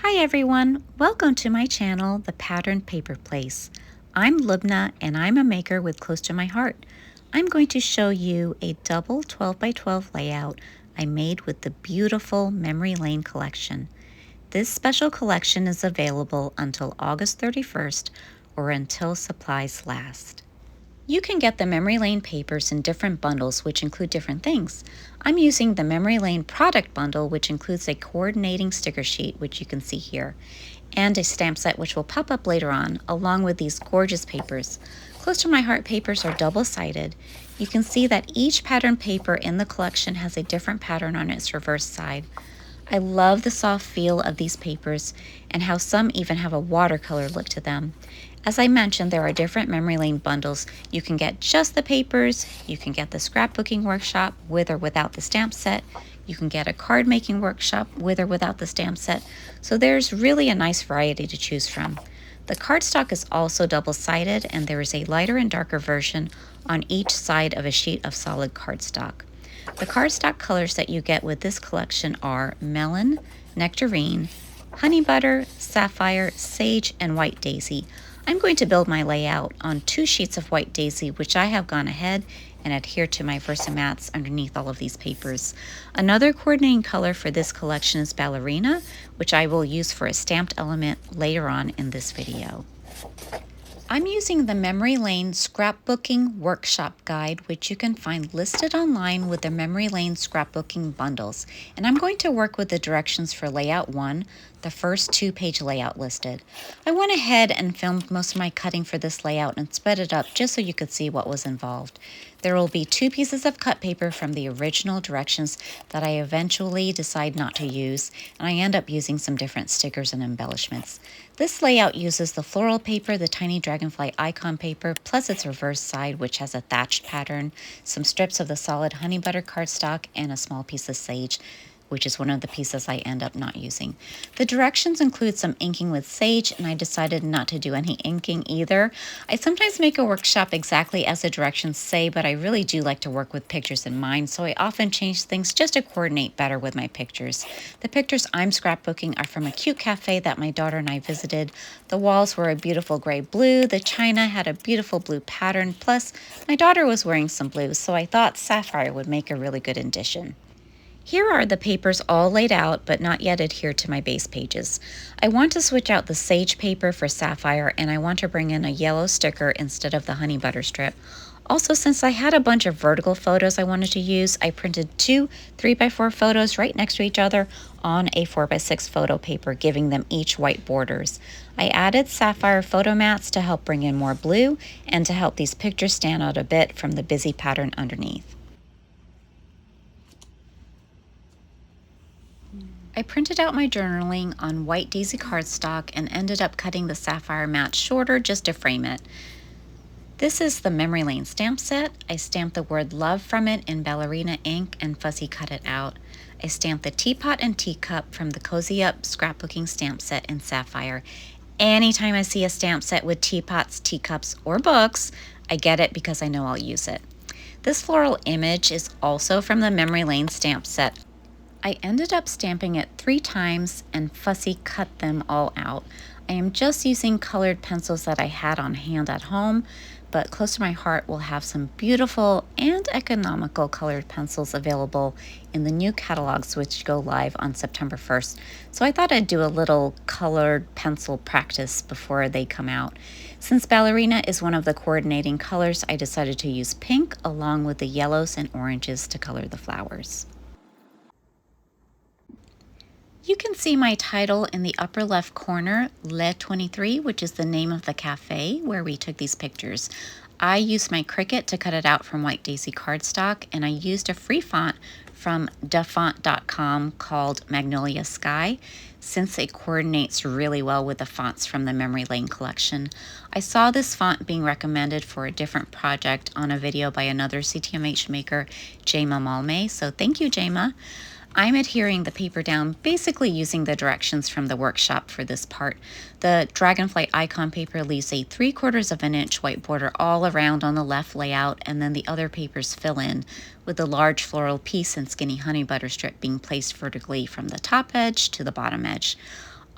Hi everyone, welcome to my channel, The Patterned Paper Place. I'm Lubna and I'm a maker with close to my heart. I'm going to show you a double 12 by 12 layout I made with the beautiful Memory Lane collection. This special collection is available until August 31st or until supplies last. You can get the Memory Lane papers in different bundles which include different things. I'm using the Memory Lane product bundle, which includes a coordinating sticker sheet, which you can see here, and a stamp set which will pop up later on, along with these gorgeous papers. Close to my heart papers are double-sided. You can see that each pattern paper in the collection has a different pattern on its reverse side. I love the soft feel of these papers and how some even have a watercolor look to them. As I mentioned, there are different Memory Lane bundles. You can get just the papers, you can get the scrapbooking workshop with or without the stamp set, you can get a card making workshop with or without the stamp set, so there's really a nice variety to choose from. The cardstock is also double-sided and there is a lighter and darker version on each side of a sheet of solid cardstock. The cardstock colors that you get with this collection are melon, nectarine, honey butter, sapphire, sage, and white daisy. I'm going to build my layout on 2 sheets of white daisy, which I have gone ahead and adhered to my Versamats underneath all of these papers. Another coordinating color for this collection is ballerina, which I will use for a stamped element later on in this video. I'm using the Memory Lane Scrapbooking Workshop Guide, which you can find listed online with the Memory Lane Scrapbooking bundles. And I'm going to work with the directions for Layout 1, the first 2-page layout listed. I went ahead and filmed most of my cutting for this layout and sped it up just so you could see what was involved. There will be 2 pieces of cut paper from the original directions that I eventually decide not to use, and I end up using some different stickers and embellishments. This layout uses the floral paper, the tiny dragonfly icon paper, plus its reverse side, which has a thatched pattern, some strips of the solid honey butter cardstock, and a small piece of sage, which is one of the pieces I end up not using. The directions include some inking with sage, and I decided not to do any inking either. I sometimes make a workshop exactly as the directions say, but I really do like to work with pictures in mind, so I often change things just to coordinate better with my pictures. The pictures I'm scrapbooking are from a cute cafe that my daughter and I visited. The walls were a beautiful gray blue, the china had a beautiful blue pattern, plus my daughter was wearing some blue, so I thought sapphire would make a really good addition. Here are the papers all laid out but not yet adhered to my base pages. I want to switch out the sage paper for sapphire, and I want to bring in a yellow sticker instead of the honey butter strip. Also, since I had a bunch of vertical photos I wanted to use, I printed 2 3x4 photos right next to each other on a 4x6 photo paper, giving them each white borders. I added sapphire photo mats to help bring in more blue and to help these pictures stand out a bit from the busy pattern underneath. I printed out my journaling on white daisy cardstock and ended up cutting the sapphire mat shorter just to frame it. This is the Memory Lane stamp set. I stamped the word love from it in ballerina ink and fussy cut it out. I stamped the teapot and teacup from the Cozy Up scrapbooking stamp set in sapphire. Anytime I see a stamp set with teapots, teacups, or books, I get it because I know I'll use it. This floral image is also from the Memory Lane stamp set. I ended up stamping it 3 times and fussy cut them all out. I am just using colored pencils that I had on hand at home, but close to my heart will have some beautiful and economical colored pencils available in the new catalogs, which go live on September 1st. So I thought I'd do a little colored pencil practice before they come out. Since ballerina is one of the coordinating colors, I decided to use pink along with the yellows and oranges to color the flowers. You can see my title in the upper left corner, Le 23, which is the name of the cafe where we took these pictures. I used my Cricut to cut it out from white daisy cardstock, and I used a free font from dafont.com called Magnolia Sky, since it coordinates really well with the fonts from the Memory Lane collection. I saw this font being recommended for a different project on a video by another CTMH maker, Jema Malme, so thank you, Jema. I'm adhering the paper down, basically using the directions from the workshop for this part. The dragonfly icon paper leaves a 3/4 of an inch white border all around on the left layout, and then the other papers fill in, with the large floral piece and skinny honey butter strip being placed vertically from the top edge to the bottom edge.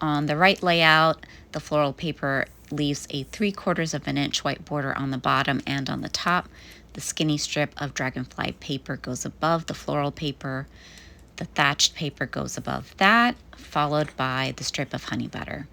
On the right layout, the floral paper leaves a 3/4 of an inch white border on the bottom and on the top. The skinny strip of dragonfly paper goes above the floral paper. The thatched paper goes above that, followed by the strip of honey butter.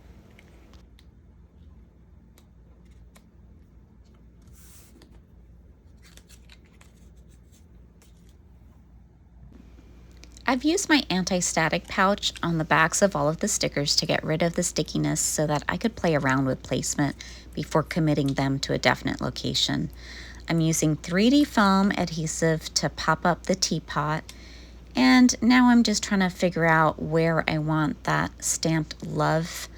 I've used my anti-static pouch on the backs of all of the stickers to get rid of the stickiness so that I could play around with placement before committing them to a definite location. I'm using 3D foam adhesive to pop up the teapot, and now I'm just trying to figure out where I want that stamped love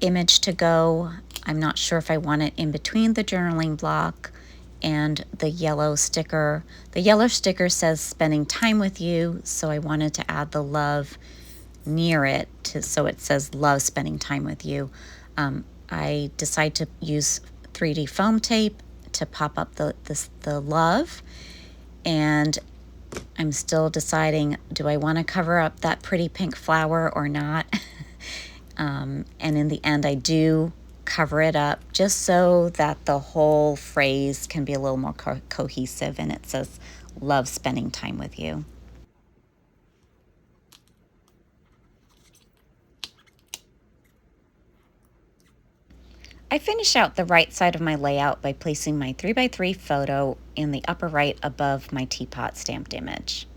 image to go. I'm not sure if I want it in between the journaling block and the yellow sticker. The yellow sticker says spending time with you, so I wanted to add the love near it so it says love spending time with you. I decided to use 3D foam tape to pop up the love, and I'm still deciding, do I want to cover up that pretty pink flower or not? And in the end, I do cover it up just so that the whole phrase can be a little more cohesive, and it says love spending time with you. I finish out the right side of my layout by placing my 3x3 photo in the upper right above my teapot stamped image.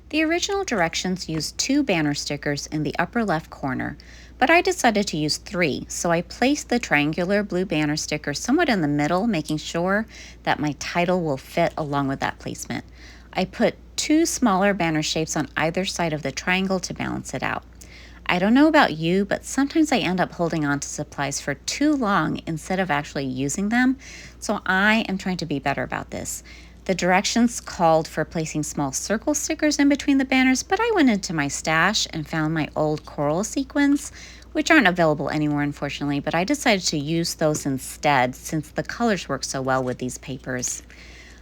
The original directions used 2 banner stickers in the upper left corner, but I decided to use 3, so I placed the triangular blue banner sticker somewhat in the middle, making sure that my title will fit along with that placement. I put 2 smaller banner shapes on either side of the triangle to balance it out. I don't know about you, but sometimes I end up holding on to supplies for too long instead of actually using them, so I am trying to be better about this. The directions called for placing small circle stickers in between the banners, but I went into my stash and found my old coral sequins, which aren't available anymore, unfortunately, but I decided to use those instead since the colors work so well with these papers.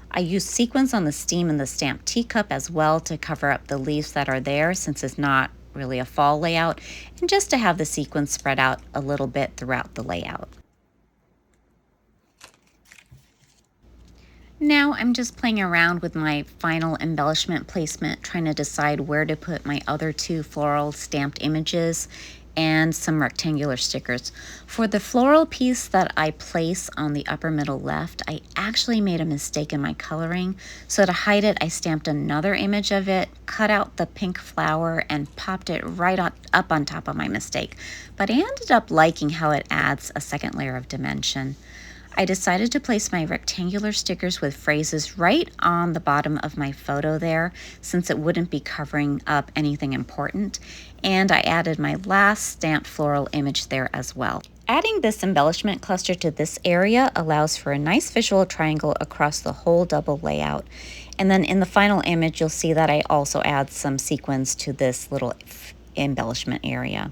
I used sequins on the stem and the stamped teacup as well to cover up the leaves that are there, since it's not really a fall layout, and just to have the sequins spread out a little bit throughout the layout. Now I'm just playing around with my final embellishment placement, trying to decide where to put my other 2 floral stamped images and some rectangular stickers. For the floral piece that I place on the upper middle left, I actually made a mistake in my coloring. So to hide it, I stamped another image of it, cut out the pink flower, and popped it right up on top of my mistake. But I ended up liking how it adds a second layer of dimension. I decided to place my rectangular stickers with phrases right on the bottom of my photo there, since it wouldn't be covering up anything important, and I added my last stamped floral image there as well. Adding this embellishment cluster to this area allows for a nice visual triangle across the whole double layout. And then in the final image, you'll see that I also add some sequins to this little embellishment area.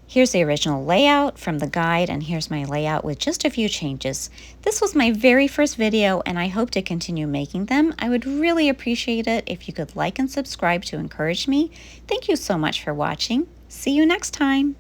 Here's the original layout from the guide, and here's my layout with just a few changes. This was my very first video, and I hope to continue making them. I would really appreciate it if you could like and subscribe to encourage me. Thank you so much for watching. See you next time.